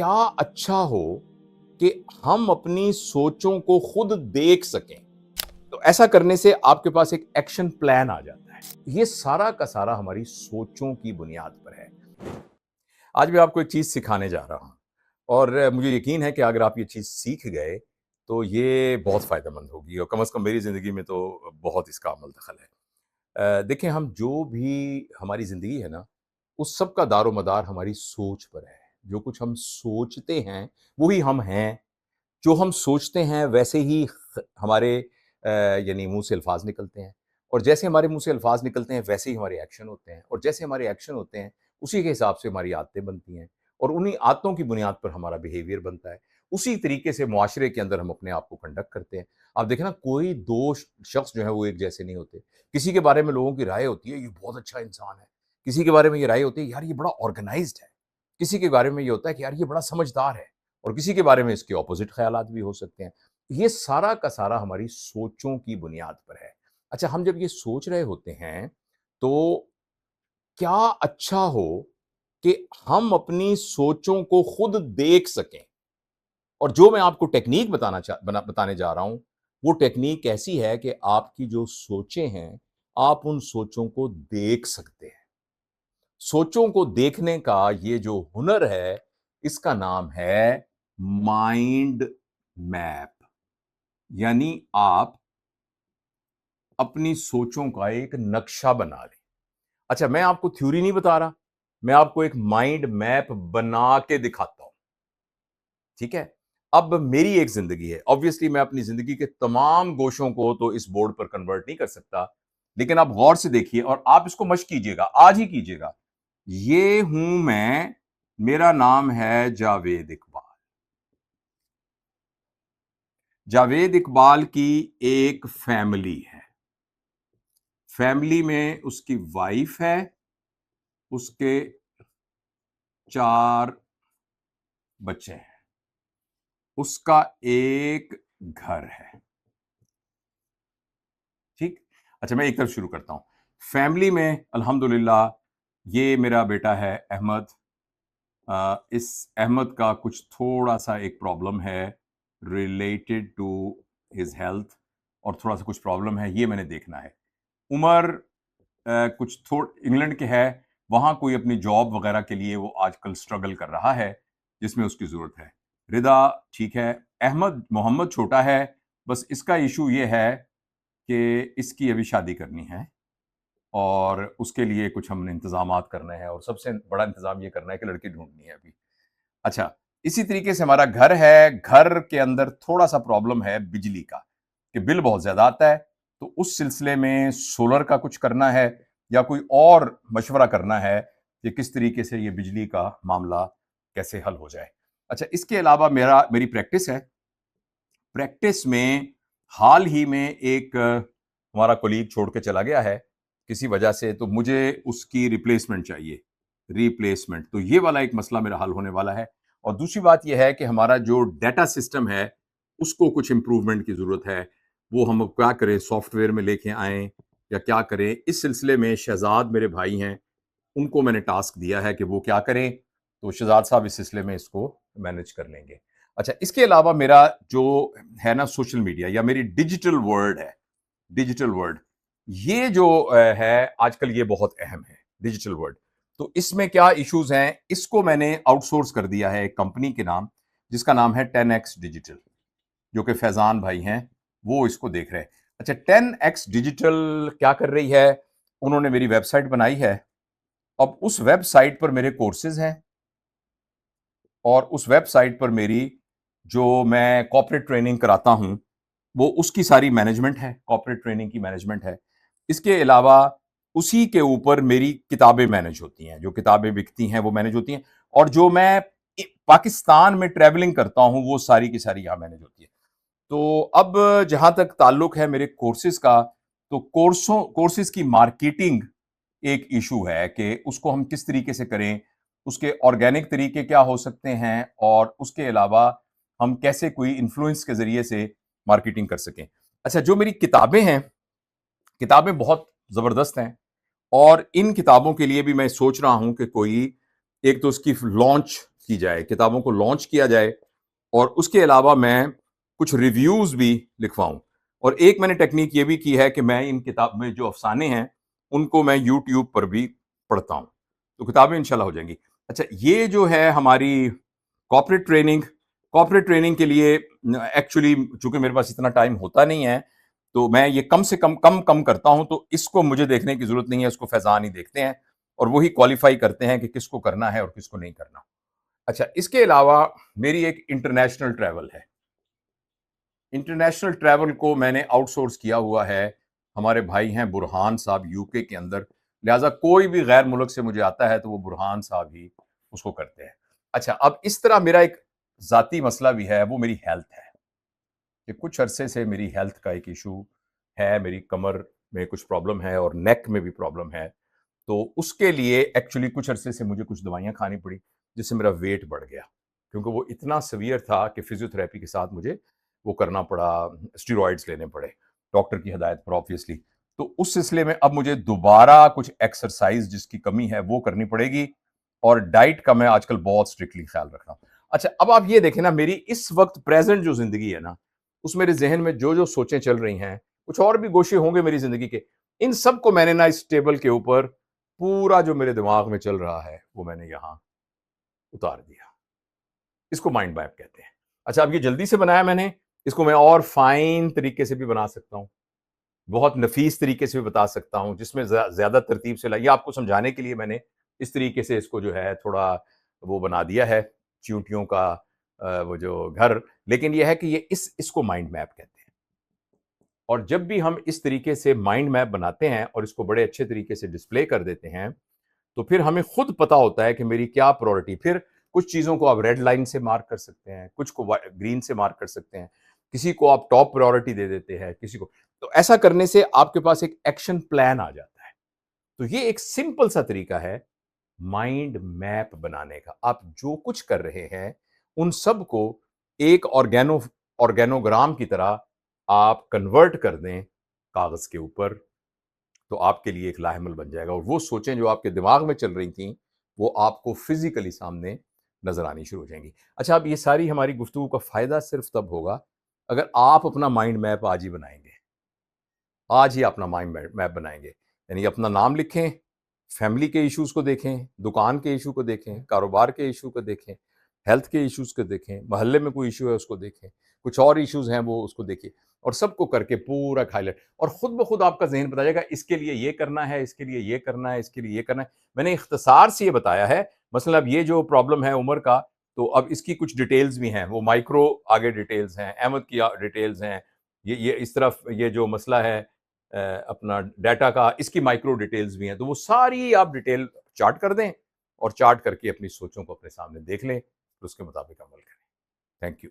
क्या अच्छा हो कि हम अपनी सोचों को खुद देख सकें। तो ऐसा करने से आपके पास एक एक्शन प्लान आ जाता है। ये सारा का सारा हमारी सोचों की बुनियाद पर है। आज मैं आपको एक चीज सिखाने जा रहा हूं और मुझे यकीन है कि अगर आप ये चीज सीख गए तो ये बहुत फायदेमंद होगी और कम से कम मेरी जिंदगी में तो बहुत इसका अमल दखल है। देखिए, हम जो भी हमारी ज़िंदगी है ना, उस सब का दारोमदार हमारी सोच पर है। जो कुछ हम सोचते हैं, वो ही हम हैं। जो हम सोचते हैं, वैसे ही हमारे यानी मुँह से अल्फ़ाज़ निकलते हैं और जैसे हमारे मुँह से अल्फ़ाज़ निकलते हैं, वैसे ही हमारे एक्शन होते हैं और जैसे हमारे एक्शन होते हैं, उसी के हिसाब से हमारी आदतें बनती हैं और उन्हीं आदतों की बुनियाद पर हमारा बिहेवियर बनता है। उसी तरीके से मुआशरे के अंदर हम अपने आप को कंडक्ट करते हैं। आप देखें ना, कोई 2 शख्स जो हैं, वो एक जैसे नहीं होते। किसी के बारे में लोगों की राय होती है, ये बहुत अच्छा इंसान है। किसी के बारे में ये राय होती है, यार ये बड़ा ऑर्गनाइज़्ड है। किसी के बारे में ये होता है कि यार ये बड़ा समझदार है और किसी के बारे में इसके ऑपोज़िट ख़यालात भी हो सकते हैं। ये सारा का सारा हमारी सोचों की बुनियाद पर है। अच्छा, हम जब ये सोच रहे होते हैं, तो क्या अच्छा हो कि हम अपनी सोचों को खुद देख सकें। और जो मैं आपको टेक्नीक बताने जा रहा हूं, वो टेक्नीक ऐसी है कि आपकी जो सोचें हैं, आप उन सोचों को देख सकते हैं। सोचों को देखने का ये जो हुनर है, इसका नाम है माइंड मैप। यानी आप अपनी सोचों का एक नक्शा बना लें। अच्छा, मैं आपको थ्योरी नहीं बता रहा, मैं आपको एक माइंड मैप बना के दिखाता हूं। ठीक है? अब मेरी एक ज़िंदगी है। ऑब्वियसली मैं अपनी ज़िंदगी के तमाम गोशों को तो इस बोर्ड पर कन्वर्ट नहीं कर सकता, लेकिन आप गौर से देखिए और आप इसको मश्क कीजिएगा, आज ही कीजिएगा। ये हूं मैं, मेरा नाम है जावेद इकबाल। जावेद इकबाल की एक फैमिली है। फैमिली में उसकी वाइफ है, उसके 4 बच्चे हैं। उसका एक घर है। ठीक? अच्छा, मैं एक तरफ शुरू करता हूँ। फैमिली में अल्हम्दुलिल्लाह ये मेरा बेटा है अहमद। इस अहमद का कुछ थोड़ा-सा एक प्रॉब्लम है रिलेटेड टू हिज़ हेल्थ और थोड़ा-सा कुछ प्रॉब्लम है, ये मैंने देखना है। उमर कुछ थोड़ इंग्लैंड के है, वहाँ कोई अपनी जॉब वगैरह के लिए वो आजकल स्ट्रगल कर रहा है, जिसमें उसकी ज़रूरत है। रिदा ठीक है। अहमद मोहम्मद छोटा है, बस इसका इश्यू ये है कि इसकी अभी शादी करनी है और उसके लिए कुछ हमने इंतज़ामात करने हैं और सबसे बड़ा इंतज़ाम ये करना है कि लड़की ढूँढनी है अभी। अच्छा, इसी तरीके से हमारा घर है, घर के अंदर थोड़ा-सा प्रॉब्लम है बिजली का, कि बिल बहुत ज़्यादा आता है, तो उस सिलसिले में सोलर का कुछ करना है या कोई और मशवरा करना है कि किस तरीके से ये बिजली का मामला कैसे हल हो जाए। अच्छा, इसके अलावा मेरी प्रैक्टिस है। प्रैक्टिस में हाल ही में एक हमारा कोलीग छोड़ के चला गया है किसी वजह से, तो मुझे उसकी रिप्लेसमेंट चाहिए, रिप्लेसमेंट। तो ये वाला एक मसला मेरा हल होने वाला है और दूसरी बात ये है कि हमारा जो डाटा सिस्टम है, उसको कुछ इम्प्रूवमेंट की ज़रूरत है। वो हम अब क्या करें, सॉफ्टवेयर में लेके आएँ या क्या करें? इस सिलसिले में शहज़ाद मेरे भाई हैं, उनको मैंने टास्क दिया है कि वो क्या करें, तो शहज़ाद साहब इस सिलसिले में इसको मैनेज कर लेंगे। अच्छा, इसके अलावा मेरा जो है ना सोशल मीडिया या मेरी डिजिटल वर्ल्ड है, डिजिटल वर्ल्ड, ये जो है आजकल ये बहुत अहम है, डिजिटल वर्ल्ड। तो इसमें क्या इश्यूज़ हैं, इसको मैंने आउटसोर्स कर दिया है एक कंपनी के नाम, जिसका नाम है 10x डिजिटल, जो कि फैज़ान भाई हैं, वो इसको देख रहे हैं। अच्छा, 10x डिजिटल क्या कर रही है, उन्होंने मेरी वेबसाइट बनाई है। अब उस वेबसाइट पर मेरे कोर्सेज़ हैं और उस वेबसाइट पर मेरी जो मैं कॉर्पोरेट ट्रेनिंग कराता हूँ, वो उसकी सारी मैनेजमेंट है, कॉर्पोरेट ट्रेनिंग की मैनेजमेंट है। इसके अलावा उसी के ऊपर मेरी किताबें मैनेज होती हैं, जो किताबें बिकती हैं वो मैनेज होती हैं और जो मैं पाकिस्तान में ट्रैवलिंग करता हूँ, वो सारी की सारी यहाँ मैनेज होती है। तो अब जहाँ तक ताल्लुक है मेरे कोर्सेज़ का, तो कोर्सेज़ की मार्केटिंग एक इशू है कि उसको हम किस तरीके से करें, उसके ऑर्गेनिक तरीके क्या हो सकते हैं और उसके अलावा हम कैसे कोई इन्फ्लुएंस के ज़रिए से मार्केटिंग कर सकें। अच्छा, जो मेरी किताबें हैं, किताबें बहुत ज़बरदस्त हैं और इन किताबों के लिए भी मैं सोच रहा हूँ कि कोई एक तो उसकी लॉन्च की जाए, किताबों को लॉन्च किया जाए और उसके अलावा मैं कुछ रिव्यूज़ भी लिखवाऊँ। और एक मैंने टेक्नीक ये भी की है कि मैं इन किताब में जो अफ़साने हैं, उनको मैं यूट्यूब पर भी पढ़ता हूँ। तो किताबें इंशाल्लाह हो जाएँगी। अच्छा, ये जो है हमारी कॉर्पोरेट ट्रेनिंग के लिए एक्चुअली चूँकि मेरे पास इतना टाइम होता नहीं है, तो मैं ये कम से कम करता हूँ, तो इसको मुझे देखने की ज़रूरत नहीं है, इसको फैज़ान ही देखते हैं और वही क्वालीफ़ाई करते हैं कि किसको करना है और किसको नहीं करना। अच्छा, इसके अलावा मेरी एक इंटरनेशनल ट्रैवल है। इंटरनेशनल ट्रैवल को मैंने आउटसोर्स किया हुआ है। हमारे भाई हैं बुरहान साहब यूके के अंदर, लिहाज़ा कोई भी गैर मुल्क से मुझे आता है तो वो बुरहान साहब ही उसको करते हैं। अच्छा, अब इस तरह मेरा एक ज़ाती मसला भी है, वो मेरी हेल्थ है कि कुछ अरसे से मेरी हेल्थ का एक इशू है, मेरी कमर में कुछ प्रॉब्लम है और नेक में भी प्रॉब्लम है। तो उसके लिए एक्चुअली कुछ अरसे से मुझे कुछ दवाइयाँ खानी पड़ी, जिससे मेरा वेट बढ़ गया। क्योंकि वो इतना सीवियर था कि फिज़ियोथेरेपी के साथ मुझे वो करना पड़ा, स्टेरॉइड्स लेने पड़े, डॉक्टर की हिदायत पर ऑब्वियसली। तो उस सिलसिले में अब मुझे दोबारा कुछ एक्सरसाइज़ जिसकी कमी है, वो करनी पड़ेगी और डाइट का मैं आजकल बहुत स्ट्रिक्टली ख़्याल रख रहा हूँ। अच्छा, अब आप ये देखें ना, मेरी इस वक़्त प्रेज़ेंट जो ज़िंदगी है ना, उस मेरे ज़हन में जो-जो सोचें चल रही हैं, कुछ और भी गोशे होंगे मेरी ज़िंदगी के, इन सब को मैंने ना इस टेबल के ऊपर पूरा जो मेरे दिमाग में चल रहा है, वो मैंने यहाँ उतार दिया। इसको माइंड मैप कहते हैं। अच्छा, अब ये जल्दी से बनाया मैंने, इसको मैं और फाइन तरीके से भी बना सकता हूँ, बहुत नफीस तरीके से भी बता सकता हूँ, जिसमें ज़्यादा तरतीब से ये आपको समझाने के लिए मैंने इस तरीके से इसको जो है थोड़ा वो बना दिया है, चींटियों का वो जो घर, लेकिन ये है कि ये इसको माइंड मैप कहते हैं। और जब भी हम इस तरीके से माइंड मैप बनाते हैं और इसको बड़े अच्छे तरीके से डिस्प्ले कर देते हैं, तो फिर हमें खुद पता होता है कि मेरी क्या प्रायोरिटी। फिर कुछ चीज़ों को आप रेड लाइन से मार्क कर सकते हैं, कुछ को ग्रीन से मार्क कर सकते हैं, किसी को आप टॉप प्रायोरिटी दे देते हैं, किसी को। तो ऐसा करने से आपके पास एक एक्शन प्लान आ जाता है। तो ये एक सिंपल सा तरीका है माइंड मैप बनाने का। आप जो कुछ कर रहे हैं, उन सब को एक ऑर्गेनोग्राम की तरह आप कन्वर्ट कर दें कागज के ऊपर, तो आपके लिए एक लाहेमल बन जाएगा और वो सोचें जो आपके दिमाग में चल रही थी, वो आपको फिजिकली सामने नजर आनी शुरू हो जाएंगी। अच्छा, अब ये सारी हमारी गुफ्तगू का फायदा सिर्फ तब होगा अगर आप अपना माइंड मैप आज ही बनाएंगे। आज ही अपना माइंड मैप बनाएंगे, यानी अपना नाम लिखें, फैमिली के इश्यूज को देखें, दुकान के इशू को देखें, कारोबार के इशू को देखें, हेल्थ के इश्यूज को देखें, मोहल्ले में कोई इशू है उसको देखें, कुछ और इश्यूज हैं वो उसको देखिए और सबको करके पूरा हाईलाइट, और खुद ब खुद आपका जहन बता जाएगा इसके लिए ये करना है, इसके लिए ये करना है, इसके लिए ये करना है। मैंने इख्तिसार से ये बताया है। मसलन अब ये जो प्रॉब्लम है उम्र का, तो अब इसकी कुछ डिटेल्स भी हैं, वो माइक्रो आगे डिटेल्स हैं, अहमद की डिटेल्स हैं, ये इस तरफ ये जो मसला है अपना डाटा का, इसकी माइक्रो डिटेल्स भी हैं, तो वो सारी आप डिटेल चार्ट कर दें और चार्ट करके अपनी सोचों को अपने सामने देख लें, तो उसके मुताबिक अमल करें। Thank you.